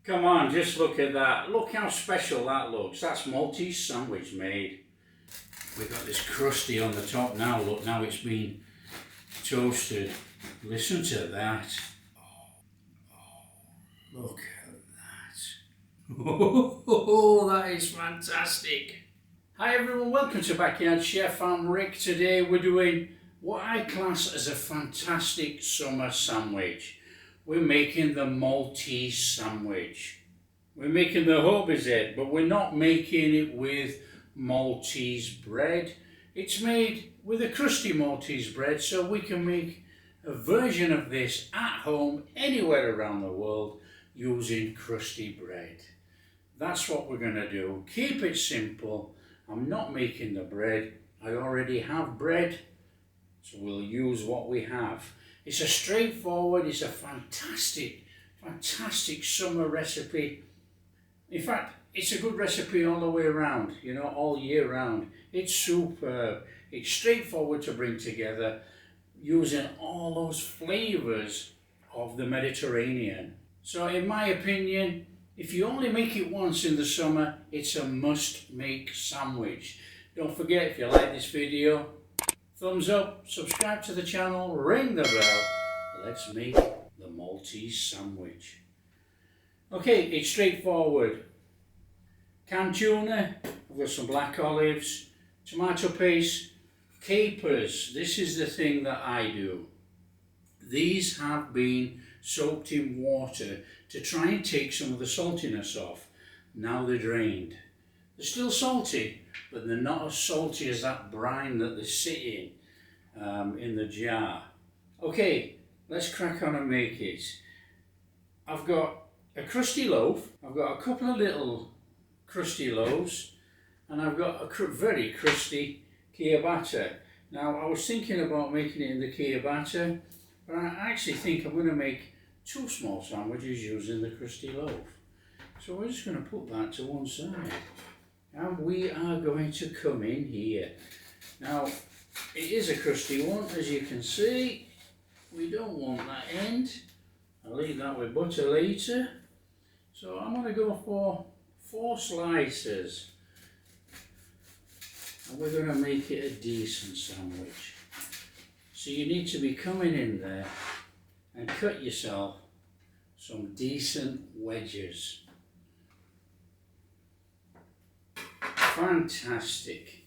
Come on, just look at that. Look how special that looks. That's Maltese sandwich made. We've got this crusty on the top now. Look, now it's been toasted. Listen to that. Look at that. Oh, that is fantastic. Hi everyone, welcome to Backyard Chef. I'm Rick. Today we're doing what I class as a fantastic summer sandwich. We're making the Maltese sandwich. We're making the Ħobż, but we're not making it with Maltese bread. It's made with a crusty Maltese bread, so we can make a version of this at home anywhere around the world using crusty bread. That's what we're going to do. Keep it simple. I'm not making the bread. I already have bread, so we'll use what we have. It's a straightforward, it's a fantastic summer recipe. In fact, it's a good recipe all the way around, you know, all year round. It's superb. It's straightforward to bring together using all those flavours of the Mediterranean. So in my opinion, if you only make it once in the summer, it's a must-make sandwich. Don't forget, if you like this video, thumbs up, subscribe to the channel, ring the bell. Let's make the Maltese sandwich. Okay, it's straightforward. Canned tuna, I've got some black olives, tomato paste, capers. This is the thing that I do. These have been soaked in water to try and take some of the saltiness off. Now they're drained. They're still salty, but they're not as salty as that brine that they sit in the jar. Okay, let's crack on and make it. I've got a crusty loaf, I've got a couple of little crusty loaves, and I've got a very crusty ciabatta. Now, I was thinking about making it in the ciabatta, but I actually think I'm going to make 2 small sandwiches using the crusty loaf. So we're just going to put that to one side. And we are going to come in here. Now, it is a crusty one, as you can see. We don't want that end. I'll eat that with butter later. So I'm going to go for 4 slices. And we're going to make it a decent sandwich. So you need to be coming in there and cut yourself some decent wedges. Fantastic.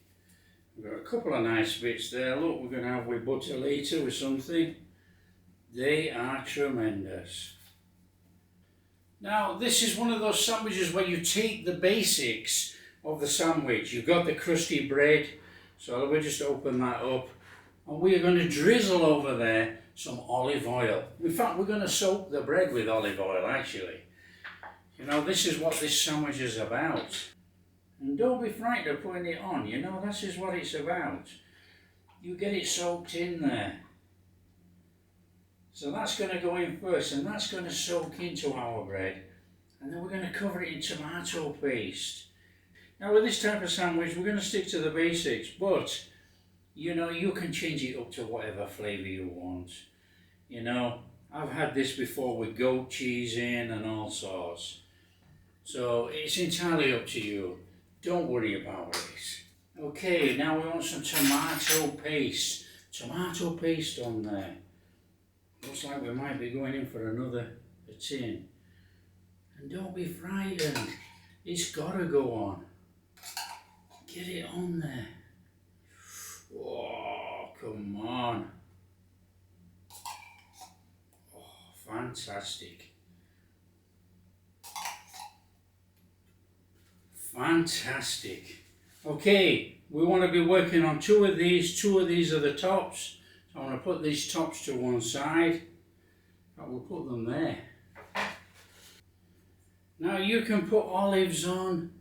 We've got a couple of nice bits there. Look, we're going to have with butter later with something. They are tremendous. Now, this is one of those sandwiches where you take the basics of the sandwich. You've got the crusty bread, so we'll just open that up. And we are going to drizzle over there some olive oil. In fact, we're going to soak the bread with olive oil, actually. You know, this is what this sandwich is about. And don't be frightened of putting it on, you know, this is what it's about. You get it soaked in there. So that's going to go in first, and that's going to soak into our bread. And then we're going to cover it in tomato paste. Now with this type of sandwich, we're going to stick to the basics, but, you know, you can change it up to whatever flavour you want. You know, I've had this before with goat cheese in and all sorts. So it's entirely up to you. Don't worry about it. Okay, now we want some tomato paste. Tomato paste on there. Looks like we might be going in for another tin. And don't be frightened. It's got to go on. Get it on there. Oh, come on. Oh, fantastic. Fantastic. Okay, we want to be working on 2 of these. 2 of these are the tops. So I want to put these tops to one side. We'll put them there. Now you can put olives on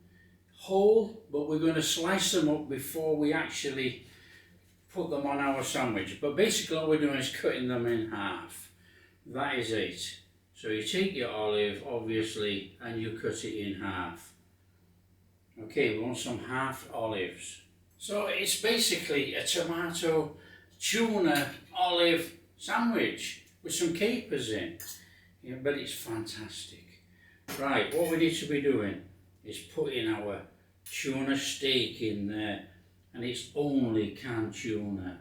whole, but we're going to slice them up before we actually put them on our sandwich. But basically all we're doing is cutting them in half. That is it. So you take your olive, obviously, and you cut it in half. Okay, we want some half olives. So it's basically a tomato, tuna, olive sandwich with some capers in. Yeah, but it's fantastic. Right, what we need to be doing is putting our tuna steak in there, and it's only canned tuna.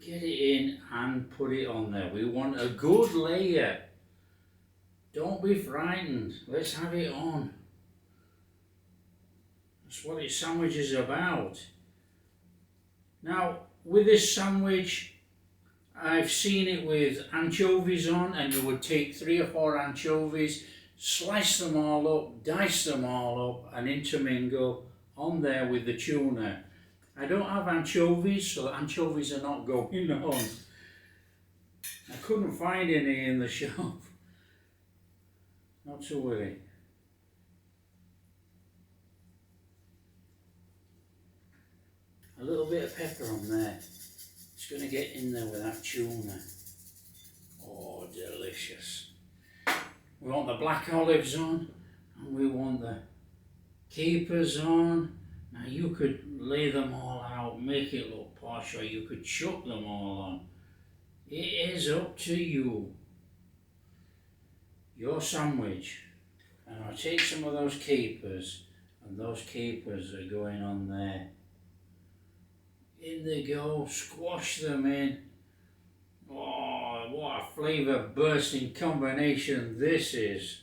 Get it in and put it on there. We want a good layer. Don't be frightened. Let's have it on. That's what this sandwich is about. Now, with this sandwich, I've seen it with anchovies on, and you would take 3 or 4 anchovies, slice them all up, dice them all up, and intermingle on there with the tuna. I don't have anchovies, so anchovies are not going on. I couldn't find any in the shop. Not to worry. A little bit of pepper on there. It's going to get in there with that tuna. Oh, delicious. We want the black olives on, and we want the capers on. Now you could lay them all out, make it look posh, or you could chuck them all on. It is up to you. Your sandwich. And I'll take some of those capers, and those capers are going on there. In they go, squash them in. Oh, what a flavour bursting combination this is.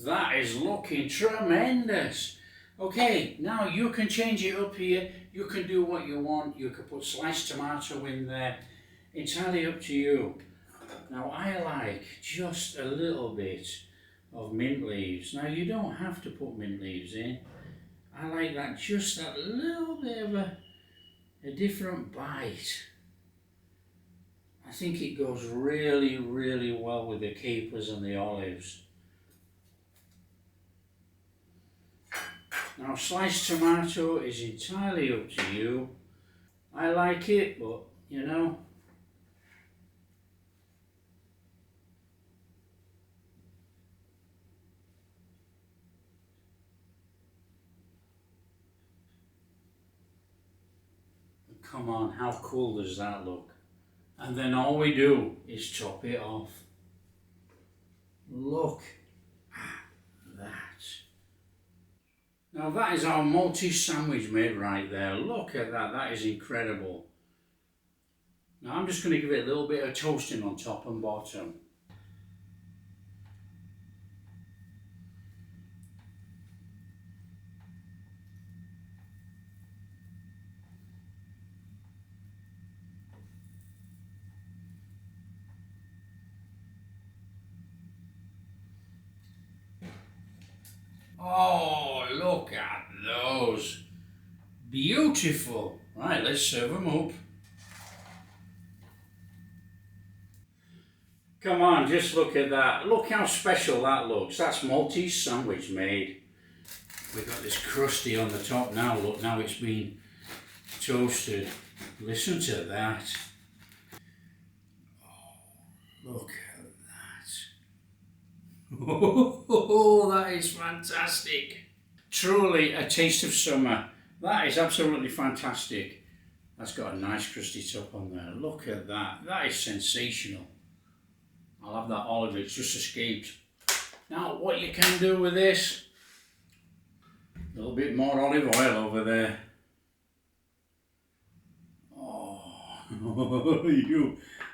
That is looking tremendous. Okay, now you can change it up here. You can do what you want. You can put sliced tomato in there. Entirely up to you. Now I like just a little bit of mint leaves. Now you don't have to put mint leaves in. I like that, just that little bit of a different bite. I think it goes really, really well with the capers and the olives. Now sliced tomato is entirely up to you. I like it, but you know, come on, how cool does that look? And then all we do is top it off. Look at that. Now that is our Maltese sandwich made right there. Look at that, that is incredible. Now I'm just going to give it a little bit of toasting on top and bottom. Oh, look at those. Beautiful. Right, let's serve them up. Come on, just look at that. Look how special that looks. That's Maltese sandwich made. We've got this crusty on the top now. Look, now it's been toasted. Listen to that. Oh, look at that. Oh, that is fantastic. Truly a taste of summer. That is absolutely fantastic. That's got a nice crusty top on there. Look at that. That is sensational. I'll have that olive, it's just escaped. Now what you can do with this, a little bit more olive oil over there.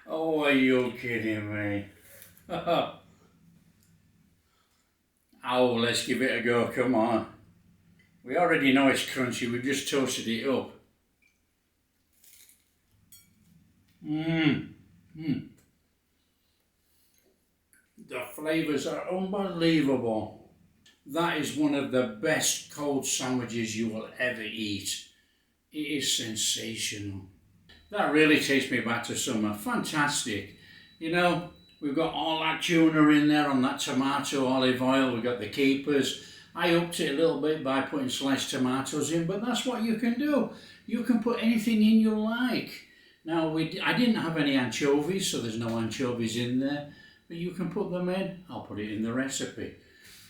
Oh, are you kidding me? Oh, let's give it a go, come on. We already know it's crunchy, we've just toasted it up. The flavours are unbelievable. That is one of the best cold sandwiches you will ever eat. It is sensational. That really takes me back to summer. Fantastic. You know, we've got all that tuna in there on that tomato, olive oil. We've got the capers. I upped it a little bit by putting sliced tomatoes in, but that's what you can do. You can put anything in you like. Now, I didn't have any anchovies, so there's no anchovies in there. But you can put them in. I'll put it in the recipe.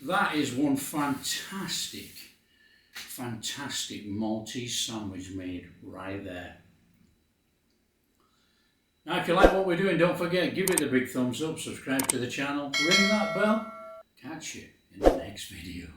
That is one fantastic, fantastic Maltese sandwich made right there. Now if you like what we're doing, don't forget, give it a big thumbs up, subscribe to the channel, ring that bell, catch you in the next video.